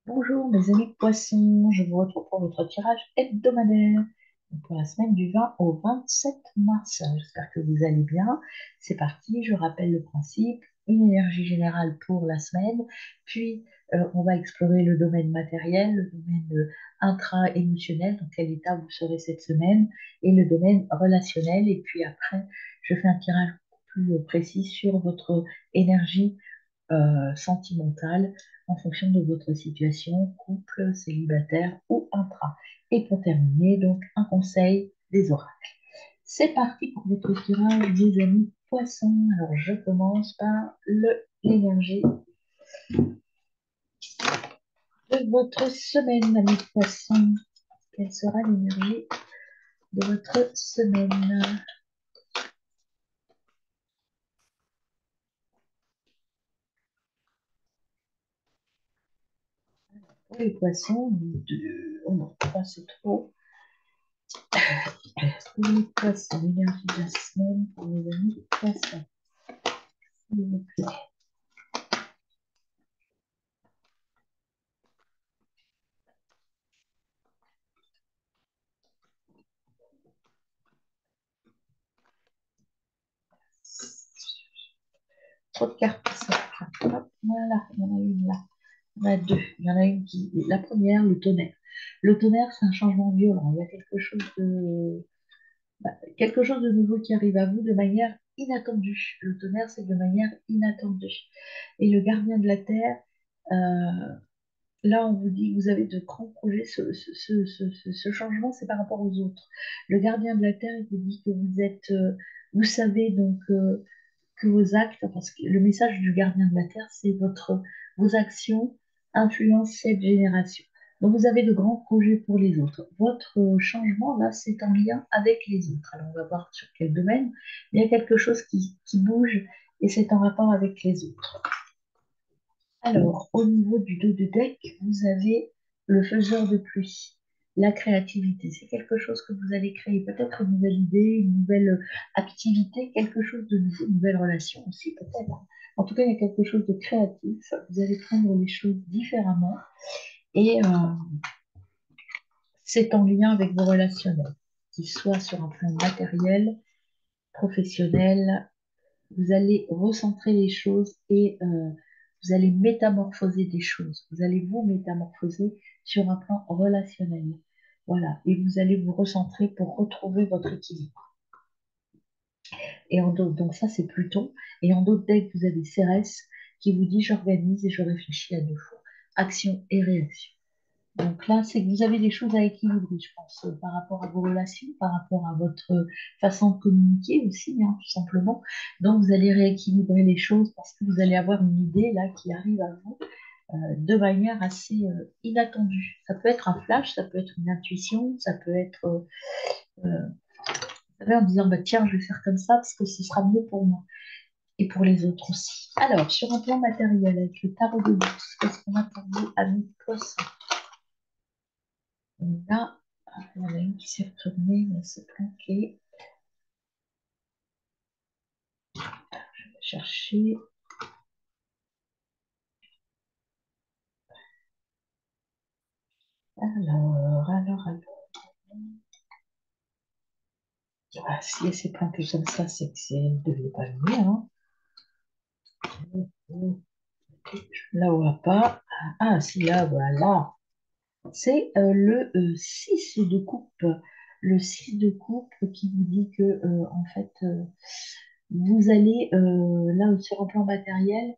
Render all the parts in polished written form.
Bonjour mes amis poissons, je vous retrouve pour votre tirage hebdomadaire pour la semaine du 20 au 27 mars. J'espère que vous allez bien. C'est parti, je rappelle le principe, une énergie générale pour la semaine, puis on va explorer le domaine matériel, le domaine intra-émotionnel, dans quel état vous serez cette semaine, et le domaine relationnel, et puis après je fais un tirage plus précis sur votre énergie sentimentale en fonction de votre situation, couple, célibataire ou intra. Et pour terminer, donc, un conseil des oracles. C'est parti pour votre tirage, des amis poissons. Alors, je commence par l'énergie de votre semaine, amis poissons. Quelle sera l'énergie de votre semaine? Pour les poissons, oh non, pas c'est trop. Pour les poissons, l'énergie de la semaine pour les amis poissons. S'il vous plaît. Trop de cartes. Hop, voilà, il y en a une là. Il y en a deux. Il y en a une qui. La première, le tonnerre. Le tonnerre, c'est un changement violent. Il y a quelque chose de nouveau qui arrive à vous de manière inattendue. Le tonnerre, c'est de manière inattendue. Et le gardien de la terre, euh, là, on vous dit que vous avez de grands projets. Ce changement, c'est par rapport aux autres. Le gardien de la terre, il vous dit que vous êtes, vous savez donc. Que vos actes, parce que le message du gardien de la Terre, c'est vos actions influencent cette génération. Donc vous avez de grands projets pour les autres. Votre changement, là, c'est en lien avec les autres. Alors on va voir sur quel domaine, mais il y a quelque chose qui bouge et c'est en rapport avec les autres. Alors, au niveau du dos de deck, vous avez le faiseur de pluie, la créativité. C'est quelque chose que vous allez créer, peut-être une nouvelle idée, une nouvelle activité, quelque chose de nouveau, une nouvelle relation aussi, peut-être. En tout cas, il y a quelque chose de créatif. Vous allez prendre les choses différemment et c'est en lien avec vos relationnels, qu'ils soient sur un plan matériel, professionnel. Vous allez recentrer les choses et vous allez métamorphoser des choses. Vous allez vous métamorphoser sur un plan relationnel. Voilà. Et vous allez vous recentrer pour retrouver votre équilibre. Et en d'autres, donc ça, c'est Pluton. Et en d'autres decks, vous avez Cérès qui vous dit j'organise et je réfléchis à deux fois. Action et réaction. Donc là, c'est que vous avez des choses à équilibrer, je pense, par rapport à vos relations, par rapport à votre façon de communiquer aussi, hein, tout simplement. Donc vous allez rééquilibrer les choses parce que vous allez avoir une idée là qui arrive à vous de manière assez inattendue. Ça peut être un flash, ça peut être une intuition, ça peut être, vous savez, en disant bah, tiens, je vais faire comme ça parce que ce sera mieux pour moi et pour les autres aussi. Alors, sur un plan matériel, avec le tarot de bourse, qu'est-ce qu'on a pour vous, amis poissons? Là, il y en a une qui s'est retournée, mais c'est planqué. Je vais chercher. Alors. Ah, si elle s'est plantée comme ça, c'est que elle ne devait pas venir. Hein. Là, on va pas. Ah, si, là, voilà. C'est le 6 de coupe. Le 6 de coupe qui vous dit que, en fait, vous allez, là, sur un plan matériel,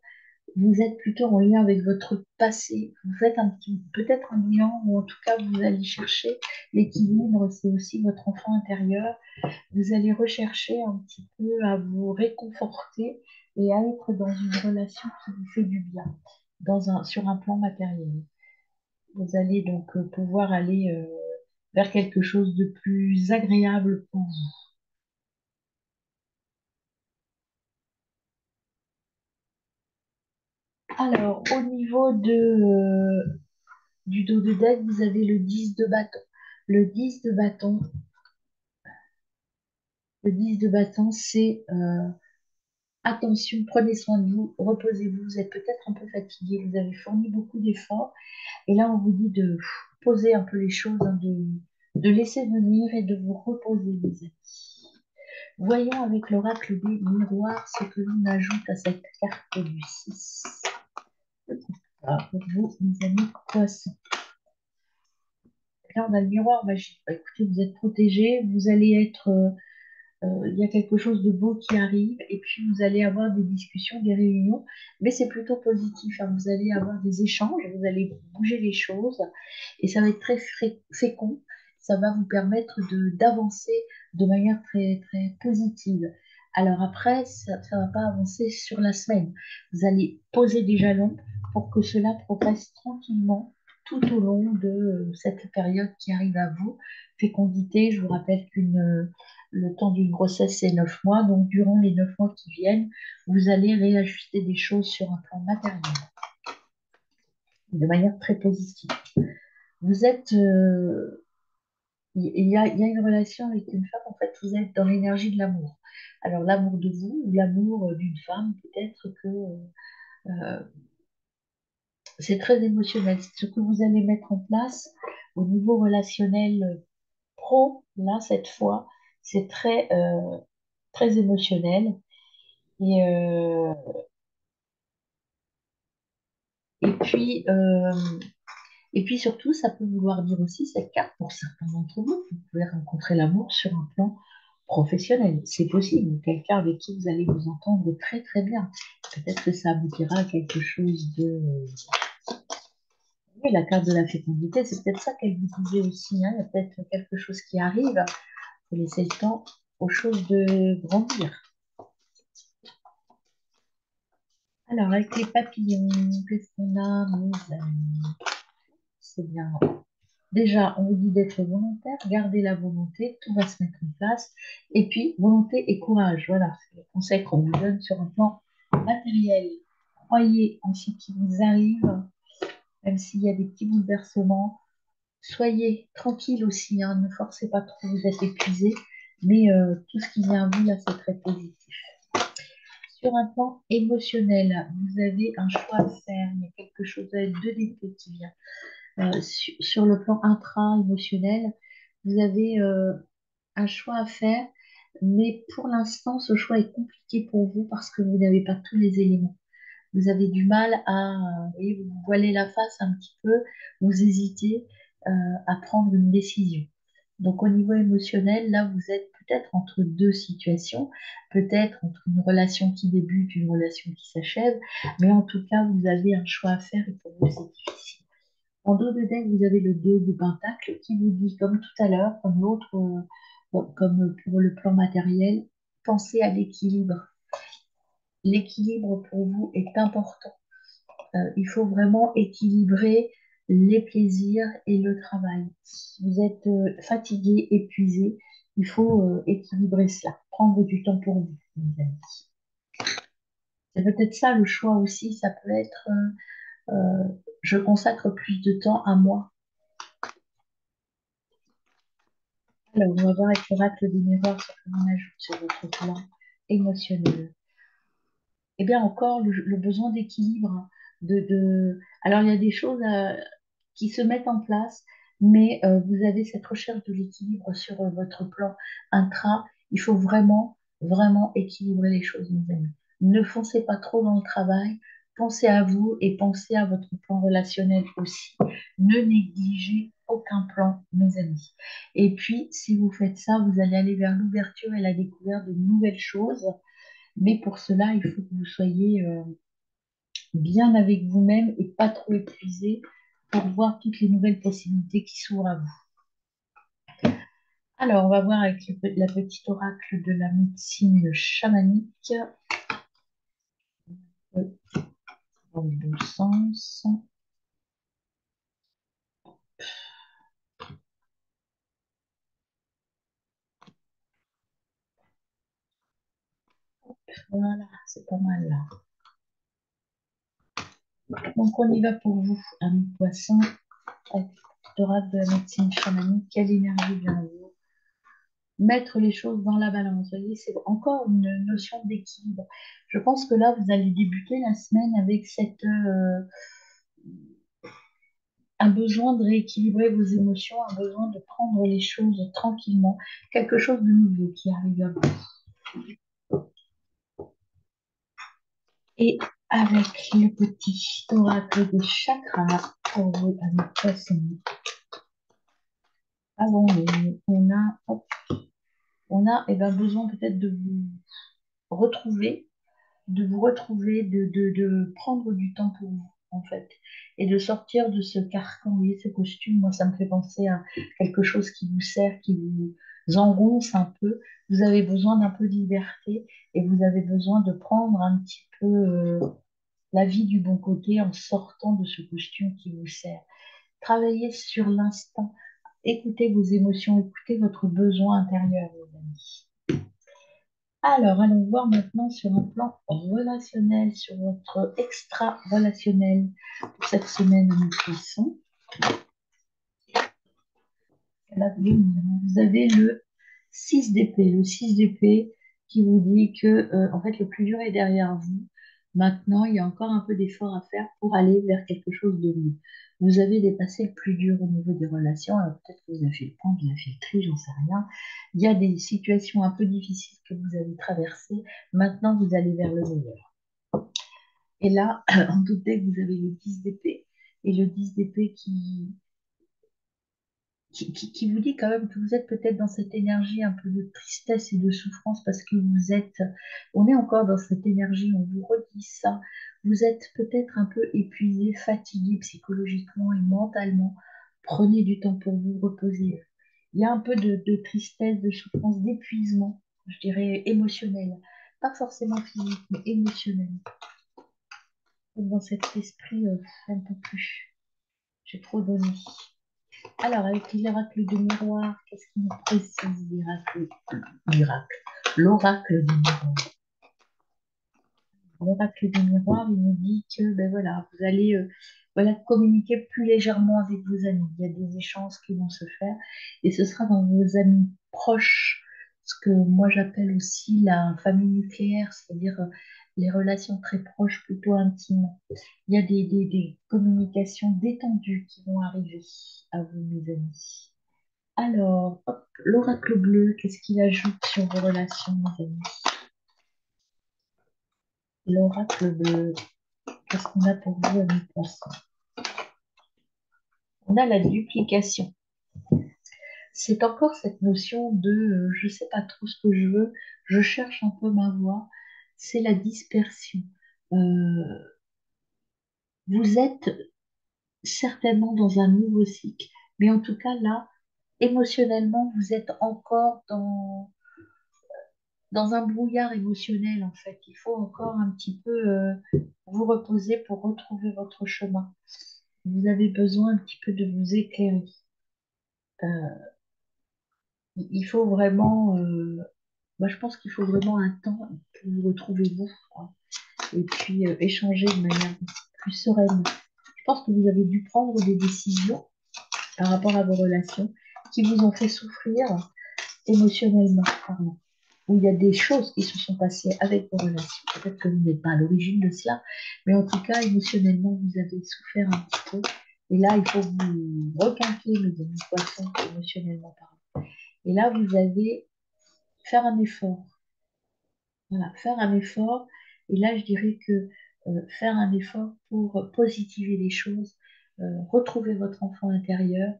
vous êtes plutôt en lien avec votre passé. Vous faites un petit, peut-être un bilan, ou en tout cas, vous allez chercher l'équilibre, c'est aussi votre enfant intérieur. Vous allez rechercher un petit peu à vous réconforter et à être dans une relation qui vous fait du bien, sur un plan matériel. Vous allez donc pouvoir aller vers quelque chose de plus agréable pour vous. Alors, au niveau du dos de deck, vous avez le 10 de bâton. Le 10 de bâton, le 10 de bâton, c'est attention, prenez soin de vous, reposez-vous, vous êtes peut-être un peu fatigué, vous avez fourni beaucoup d'efforts, et là on vous dit de poser un peu les choses, hein, de laisser venir et de vous reposer, les amis. Voyons avec l'oracle des miroirs ce que l'on ajoute à cette carte du 6. Voilà, pour vous, mes amis poissons. Là, on a le miroir magique. Bah, écoutez, vous êtes protégés, vous allez être il y a quelque chose de beau qui arrive et puis vous allez avoir des discussions, des réunions, mais c'est plutôt positif, hein. Vous allez avoir des échanges, vous allez bouger les choses et ça va être très fécond. Ça va vous permettre d'avancer de manière très, très positive. Alors après, ça ne va pas avancer sur la semaine. Vous allez poser des jalons pour que cela progresse tranquillement tout au long de cette période qui arrive à vous. Fécondité, je vous rappelle qu'une le temps d'une grossesse, c'est 9 mois. Donc, durant les 9 mois qui viennent, vous allez réajuster des choses sur un plan matériel de manière très positive. Vous êtes, il y a une relation avec une femme, en fait, vous êtes dans l'énergie de l'amour. Alors, l'amour de vous ou l'amour d'une femme, peut-être que euh, c'est très émotionnel. Ce que vous allez mettre en place au niveau relationnel pro, là, cette fois, c'est très, très émotionnel. Et, euh, et puis, euh, Et puis surtout, ça peut vouloir dire aussi cette carte pour certains d'entre vous. Vous pouvez rencontrer l'amour sur un plan professionnel. C'est possible. Quelqu'un avec qui vous allez vous entendre très très bien. Peut-être que ça aboutira à quelque chose de... Oui, la carte de la fécondité, c'est peut-être ça qu'elle vous disait aussi, hein. Il y a peut-être quelque chose qui arrive. Il faut laisser le temps aux choses de grandir. Alors, avec les papillons, qu'est-ce qu'on a, mes amis? C'est bien. Déjà, on vous dit d'être volontaire, gardez la volonté, tout va se mettre en place. Et puis, volonté et courage, voilà, c'est le conseil qu'on vous donne sur un plan matériel. Croyez en ce qui vous arrive, même s'il y a des petits bouleversements. Soyez tranquille aussi, hein, ne forcez pas trop, vous êtes épuisé. Mais tout ce qui vient à vous, là, c'est très positif. Sur un plan émotionnel, vous avez un choix à faire. Il y a quelque chose, vous avez deux défauts qui vient. Sur le plan intra-émotionnel, vous avez un choix à faire, mais pour l'instant, ce choix est compliqué pour vous parce que vous n'avez pas tous les éléments. Vous avez du mal à, vous voyez, vous voilez la face un petit peu, vous hésitez euh, à prendre une décision. Donc au niveau émotionnel, là, vous êtes peut-être entre deux situations, peut-être entre une relation qui débute, une relation qui s'achève, mais en tout cas, vous avez un choix à faire et pour vous, c'est difficile. En dos de deck, vous avez le 2 de Pentacle qui vous dit, comme tout à l'heure, comme l'autre, bon, comme pour le plan matériel, pensez à l'équilibre. L'équilibre pour vous est important. Il faut vraiment équilibrer les plaisirs et le travail. Si vous êtes fatigué, épuisé, il faut équilibrer cela, prendre du temps pour vous, mes amis. C'est peut-être ça le choix aussi, ça peut être je consacre plus de temps à moi. Alors, on va voir avec l'oracle des miroirs ce que l'on ajoute sur votre plan émotionnel. Eh bien, encore le besoin d'équilibre, hein, Alors, il y a des choses qui se mettent en place, mais vous avez cette recherche de l'équilibre sur votre plan intra. Il faut vraiment, vraiment équilibrer les choses, mes amis. Ne foncez pas trop dans le travail. Pensez à vous et pensez à votre plan relationnel aussi. Ne négligez aucun plan, mes amis. Et puis, si vous faites ça, vous allez aller vers l'ouverture et la découverte de nouvelles choses. Mais pour cela, il faut que vous soyez bien avec vous-même et pas trop épuisé pour voir toutes les nouvelles possibilités qui s'ouvrent à vous. Alors, on va voir avec la petite oracle de la médecine chamanique dans le bon sens. Voilà, c'est pas mal là. Donc, on y va pour vous, amis poissons, avec l'oracle de la médecine chamanique. Quelle énergie vient à vous? mettre les choses dans la balance. Vous voyez, c'est encore une notion d'équilibre. Je pense que là, vous allez débuter la semaine avec un besoin de rééquilibrer vos émotions, un besoin de prendre les choses tranquillement, quelque chose de nouveau qui arrive à vous. Et avec le petit oracle des chakras pour vous, amis poissons. Avant, on a besoin peut-être retrouver, de vous retrouver, de prendre du temps pour vous, en fait, et de sortir de ce carcan, vous voyez, ce costume. Moi, ça me fait penser à quelque chose qui vous sert, qui vous engonce un peu. Vous avez besoin d'un peu de liberté et vous avez besoin de prendre un petit peu la vie du bon côté en sortant de ce costume qui vous sert. Travaillez sur l'instant, écoutez vos émotions, écoutez votre besoin intérieur, les amis. Alors, allons voir maintenant sur un plan relationnel, sur votre extra-relationnel pour cette semaine de poisson. Vous avez le 6 d'épée. Le 6 d'épée qui vous dit que en fait, le plus dur est derrière vous. Maintenant, il y a encore un peu d'effort à faire pour aller vers quelque chose de mieux. Vous avez dépassé le plus dur au niveau des relations. Alors peut-être que vous avez fait le point, vous avez fait le tri, j'en sais rien. Il y a des situations un peu difficiles que vous avez traversées. Maintenant, vous allez vers le meilleur. Et là, en doutez que vous avez le 10 d'épée. Et le 10 d'épée qui vous dit quand même que vous êtes peut-être dans cette énergie un peu de tristesse et de souffrance parce que on est encore dans cette énergie, on vous redit ça, vous êtes peut-être un peu épuisé, fatigué psychologiquement et mentalement. Prenez du temps pour vous reposer. Il y a un peu de tristesse, de souffrance, d'épuisement, je dirais émotionnel, pas forcément physique, mais émotionnel. Dans cet esprit, un peu plus. J'ai trop donné. Alors, avec l'oracle de miroir, qu'est-ce qu'il nous précise, l'oracle du miroir? L'oracle du miroir, il nous dit que ben voilà, vous allez voilà, communiquer plus légèrement avec vos amis. Il y a des échanges qui vont se faire et ce sera dans vos amis proches, ce que moi j'appelle aussi la famille nucléaire, c'est-à-dire les relations très proches, plutôt intimes. Il y a des communications détendues qui vont arriver à vous, mes amis. Alors, hop, l'oracle bleu, qu'est-ce qu'il ajoute sur vos relations, mes amis? L'oracle bleu, qu'est-ce qu'on a pour vous, amis poissons? On a la duplication. C'est encore cette notion de je ne sais pas trop ce que je veux, je cherche un peu ma voie. C'est la dispersion. Euh, vous êtes certainement dans un nouveau cycle, mais en tout cas là, émotionnellement, vous êtes encore dans un brouillard émotionnel, en fait. Il faut encore un petit peu vous reposer pour retrouver votre chemin. Vous avez besoin un petit peu de vous éclairer. Euh, il faut vraiment, moi je pense qu'il faut vraiment un temps pour vous retrouver vous, quoi. Et puis échanger de manière plus sereine. Je pense que vous avez dû prendre des décisions par rapport à vos relations qui vous ont fait souffrir émotionnellement parlant, où il y a des choses qui se sont passées avec vos relations. Peut-être que vous n'êtes pas à l'origine de cela, mais en tout cas, émotionnellement, vous avez souffert un petit peu. Et là, il faut vous requinquer, mes amis poissons, émotionnellement parlant. Et là, vous allez faire un effort. Voilà, faire un effort. Et là, je dirais que faire un effort pour positiver les choses, retrouver votre enfant intérieur,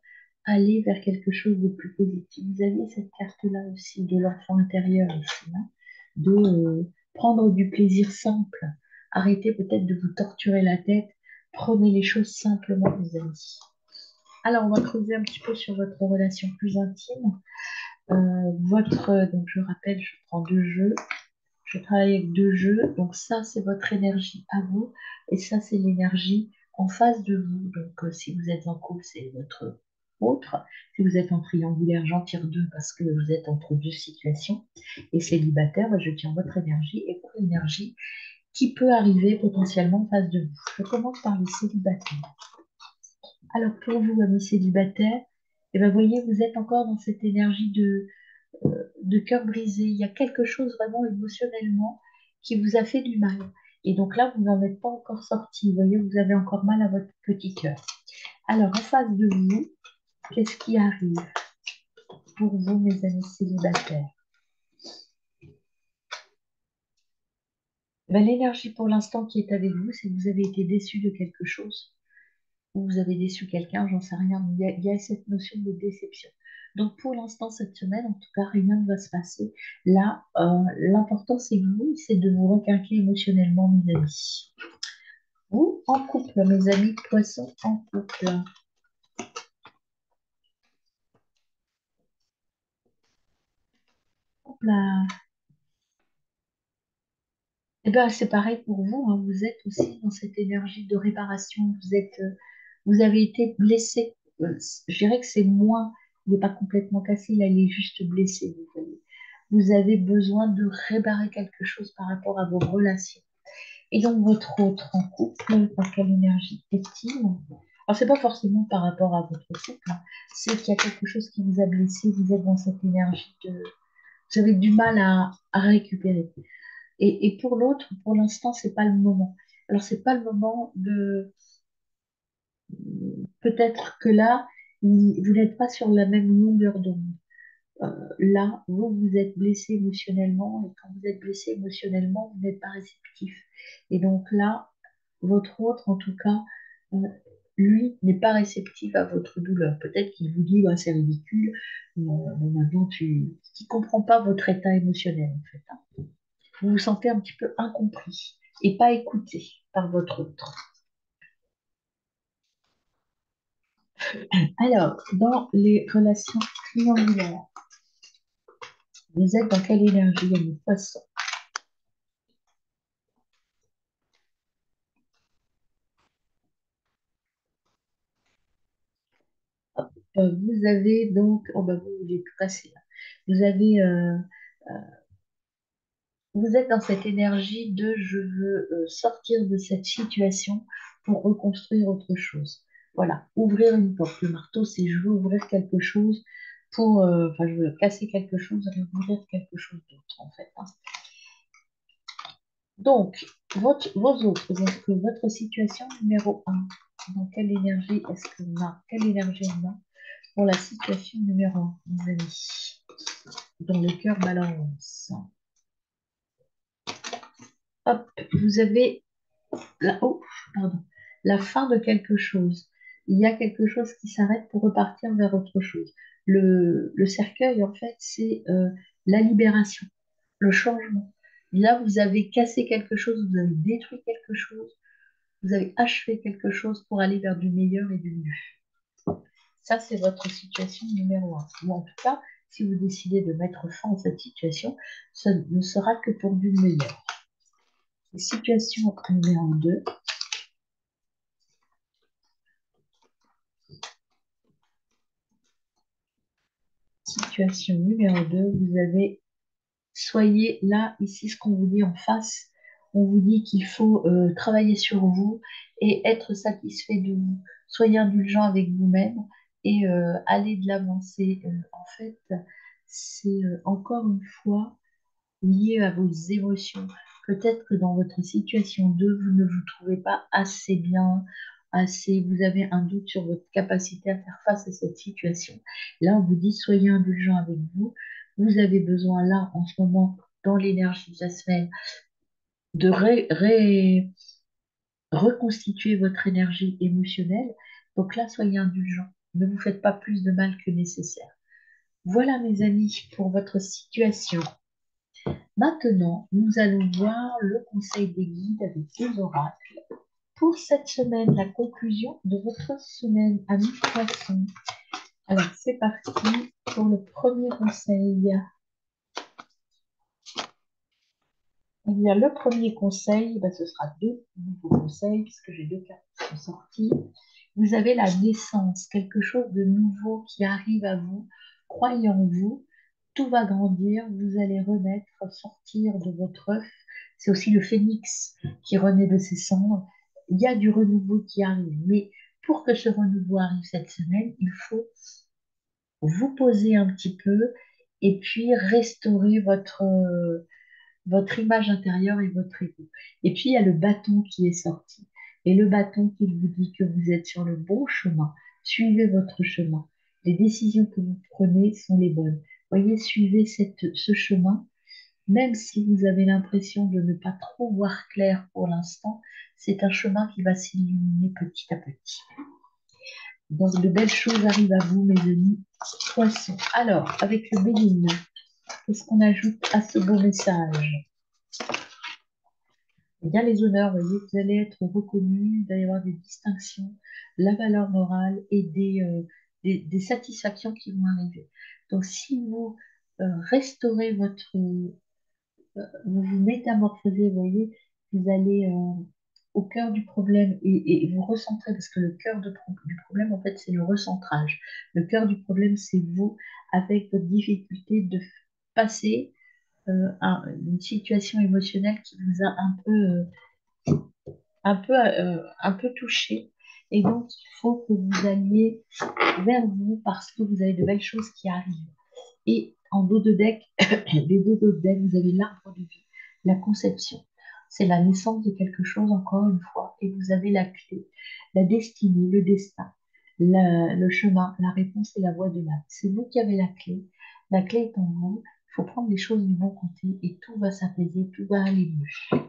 aller vers quelque chose de plus positif. Vous avez cette carte-là aussi de l'enfant intérieur ici, hein, de prendre du plaisir simple. Arrêtez peut-être de vous torturer la tête. Prenez les choses simplement, mes amis. Alors, on va creuser un petit peu sur votre relation plus intime. Donc je rappelle, je prends deux jeux. Je travaille avec deux jeux. Donc ça, c'est votre énergie à vous. Et ça, c'est l'énergie en face de vous. Donc si vous êtes en couple, c'est votre autre. Si vous êtes en triangulaire, j'en tire deux parce que vous êtes entre deux situations. Et célibataire, je tiens votre énergie et votre énergie qui peut arriver potentiellement en face de vous. Je commence par les célibataires. Alors pour vous, amis célibataires, eh ben, voyez, vous êtes encore dans cette énergie de cœur brisé. Il y a quelque chose vraiment émotionnellement qui vous a fait du mal. Et donc là, vous n'en êtes pas encore sorti. Vous voyez, vous avez encore mal à votre petit cœur. Alors, en face de vous, qu'est-ce qui arrive pour vous, mes amis célibataires? Ben, l'énergie pour l'instant qui est avec vous, c'est que vous avez été déçu de quelque chose ou vous avez déçu quelqu'un, j'en sais rien, mais il y a cette notion de déception. Donc pour l'instant, cette semaine, en tout cas, rien ne va se passer. Là, l'important, c'est que vous, c'est de vous requinquer émotionnellement, mes amis. Vous, en couple, mes amis poissons en couple. Hop là. Eh bien, c'est pareil pour vous, hein. Vous êtes aussi dans cette énergie de réparation. Vous avez été blessé. Je dirais que c'est moins, il n'est pas complètement cassé, là, il est juste blessé, vous voyez. Vous avez besoin de réparer quelque chose par rapport à vos relations. Et donc, votre autre en couple, dans quelle énergie est-il? Alors, c'est pas forcément par rapport à votre couple, hein. C'est qu'il y a quelque chose qui vous a blessé. Vous êtes dans cette énergie de... Vous avez du mal à récupérer. Et pour l'autre, pour l'instant, c'est pas le moment. Alors, c'est pas le moment de. Peut-être que là, vous n'êtes pas sur la même longueur d'onde. Là, vous êtes blessé émotionnellement, et quand vous êtes blessé émotionnellement, vous n'êtes pas réceptif. Et donc là, votre autre, en tout cas, euh, lui, n'est pas réceptif à votre douleur. Peut-être qu'il vous dit, bah, c'est ridicule, mais maintenant, tu comprend pas votre état émotionnel, en fait, hein. Vous vous sentez un petit peu incompris et pas écouté par votre autre. Alors, dans les relations triangulaires, vous êtes dans quelle énergie, les poissons? Vous avez donc, oh bah vous êtes tout cassé là. Vous avez, vous êtes dans cette énergie de je veux sortir de cette situation pour reconstruire autre chose. Voilà, ouvrir une porte. Le marteau, c'est je veux ouvrir quelque chose pour, enfin, je veux casser quelque chose et ouvrir quelque chose d'autre, en fait, hein. Donc, vos autres, est-ce que votre situation numéro un, dans quelle énergie est-ce qu'on a, quelle énergie on a pour la situation numéro un, mes amis, dans le cœur balance. Hop, vous avez oh, pardon, la fin de quelque chose. Il y a quelque chose qui s'arrête pour repartir vers autre chose. Le cercueil, en fait, c'est la libération, le changement. Là, vous avez cassé quelque chose, vous avez détruit quelque chose, vous avez achevé quelque chose pour aller vers du meilleur et du mieux. Ça, c'est votre situation numéro un. Ou en tout cas, si vous décidez de mettre fin à cette situation, ça ne sera que pour du meilleur. Situation numéro 2. Situation numéro 2, vous avez, soyez là, ici, ce qu'on vous dit en face. On vous dit qu'il faut travailler sur vous et être satisfait de vous. Soyez indulgent avec vous-même et aller de l'avant. En fait, c'est encore une fois lié à vos émotions. Peut-être que dans votre situation 2, vous ne vous trouvez pas assez bien, assez, vous avez un doute sur votre capacité à faire face à cette situation. Là, on vous dit, soyez indulgent avec vous. Vous avez besoin, là, en ce moment, dans l'énergie de la semaine, de reconstituer votre énergie émotionnelle. Donc là, soyez indulgent. Ne vous faites pas plus de mal que nécessaire. Voilà, mes amis, pour votre situation. Maintenant, nous allons voir le conseil des guides avec deux oracles. Pour cette semaine, la conclusion de votre semaine, amis poissons. Alors, c'est parti pour le premier conseil. Eh bien, le premier conseil, ben, ce sera deux nouveaux conseils, puisque j'ai deux cartes qui sont sorties. Vous avez la naissance, quelque chose de nouveau qui arrive à vous. Croyez en vous, tout va grandir, vous allez renaître, sortir de votre œuf. C'est aussi le phénix qui renaît de ses cendres. Il y a du renouveau qui arrive, mais pour que ce renouveau arrive cette semaine, il faut vous poser un petit peu et puis restaurer votre image intérieure et votre ego. Et puis il y a le bâton qui est sorti. Et le bâton qui vous dit que vous êtes sur le bon chemin. Suivez votre chemin. Les décisions que vous prenez sont les bonnes. Voyez, suivez ce chemin. Même si vous avez l'impression de ne pas trop voir clair pour l'instant, c'est un chemin qui va s'illuminer petit à petit. Donc de belles choses arrivent à vous, mes amis poissons. Alors, avec le bélier, qu'est-ce qu'on ajoute à ce beau message? Eh bien, les honneurs, vous voyez, vous allez être reconnus, il va y avoir des distinctions, la valeur morale et des satisfactions qui vont arriver. Donc, si vous restaurez vous vous métamorphosez, vous voyez, vous allez au cœur du problème et vous recentrez, parce que le cœur du problème, en fait, c'est le recentrage. Le cœur du problème, c'est vous, avec votre difficulté de passer une situation émotionnelle qui vous a un peu touché. Et donc, il faut que vous alliez vers vous parce que vous avez de belles choses qui arrivent. Et en dos de deck, les deux dos de deck, vous avez l'arbre de vie, la conception. C'est la naissance de quelque chose, encore une fois. Et vous avez la clé, la destinée, le destin, le chemin, la réponse et la voie de l'âme. C'est vous qui avez la clé. La clé est en vous. Il faut prendre les choses du bon côté et tout va s'apaiser, tout va aller mieux.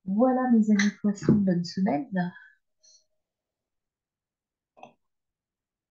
Voilà, mes amis poissons, bonne semaine.